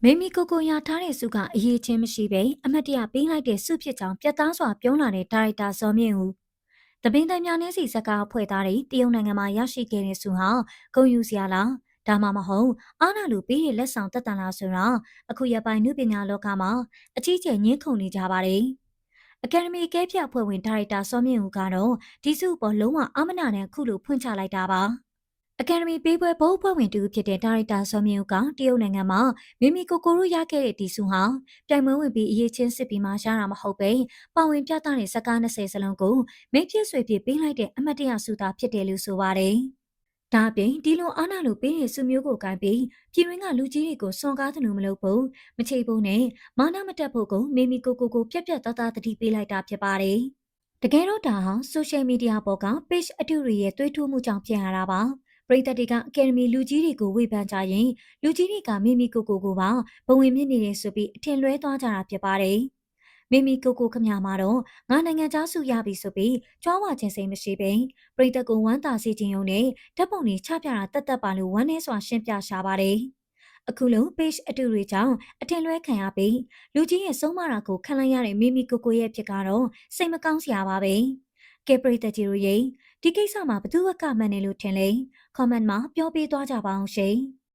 မိမိကိုယ်ကိုရထားတဲ့စုကအရေးချင်းမရှိပဲအမတ်တရပေးလိုက်တဲ့စုဖြစ်ကြောင်းပြတ်သားစွာပြောလာတဲ့ဒါရိုက်တာဇော်မြင့်ဦးတပင်းတန်များနဲ့စီစကားဖွဲ့သားတဲ့တရုတ်နိုင်ငံမှာရရှိခဲ့တဲ့စုဟာဂုဏ်ယူစရာလားဒါမှမဟုတ်အားနာလူပေးတဲ့လက်ဆောင်တက်တန်လားဆိုတာအခုရပိုင်းနုပညာလောကမှာအကြီးကျယ်ညှင်းခုန်နေကြပါတယ်အကယ်ဒမီကဲပြအဖွဲ့ဝင်ဒါရိုက်တာစောမြင့်ဦးကတော့ဒီစုပေါ်လုံးဝအမနာနဲ့အခုလိုဖွင့်ချလိုက်တာပါအကယ်ဒမီပေးပွဲဘုတ်ဖွဲ့ဝင်တူဖြစ်တဲ့ဒါရိုက်တာစောမြင့်ဦးကတရုတ်နိုင်ငံမှာမိမိကိုတို့ရခဲ့တဲ့ဒီစုဟာပြိုင်ပွဲဝင်ပြီးအရေးချင်းစစ်ပြီးမှရတာမဟုတ်ပဲပါဝင်ပြသတဲ့စကား20စလုံးကိုမိဖြစ်ဆွေဖြစ်ပေးလိုက်တဲ့အမတ်တရစုသားဖြစ်တယ်လို့ဆိုပါတယ်။ဒါအပြင်ဒီလိုအားနာလို့ပေးတဲ့စုမျိုးကိုကိုင်ပြီးပြည်ရင်းကလူကြီးတွေကိုစွန်ကားသလိုမလုပ်ဖို့မချိဖို့နဲ့မာနမတက်ဖို့ကိုမိမိကိုပြက်ပြက်သားသားတတိပေးလိုက်တာဖြစ်ပါတယ်။တကယ်တော့ဒါဟာဆိုရှယ်မီဒီယာပေါ်က page အတူတွေရဲ့တွေးထိုးမှုကြောင့်ဖြစ်ရတာပါပရိသတ်တွေကအကယ်ဒမီလူကြီးတွေကိုဝေဖန်ကြရင်လူကြီးတွေကမိမိကိုပါဘဝင်မြင့်နေတယ်ဆိုပြီးအထင်လွဲသွားကြတာဖြစ်ပါတယ်။မိမိကိုခမမှာတော့ငါနိုင်ငံသားစုရပြီဆိုပြီးကြွားဝခြင်းစိတ်မရှိပင်ပရိသတ်ကိုဝမ်းသာစေခြင်းုံနဲ့ဓာတ်ပုံတွေချပြတာတက်ပါလို့ဝမ်းနည်းစွာရှင်းပြရှာပါတယ်။အခုလို page အတူတွေကြောင့်အထင်လွဲခံရပြီးလူကြီးရဲ့ဆုံးမတာကိုခံလိုက်ရတဲ့မိမိကိုရဲ့ဖြစ်ကတော့စိတ်မကောင်းစရာပါပဲ။ကဲပရိသတ်ကြီးတို့ရဲ့ဒီကိစ္စမှာဘသူကမှန်တယ်လို့ထင်လဲcomment မှာပြောပေးသွားကြပါအောင်ရှင်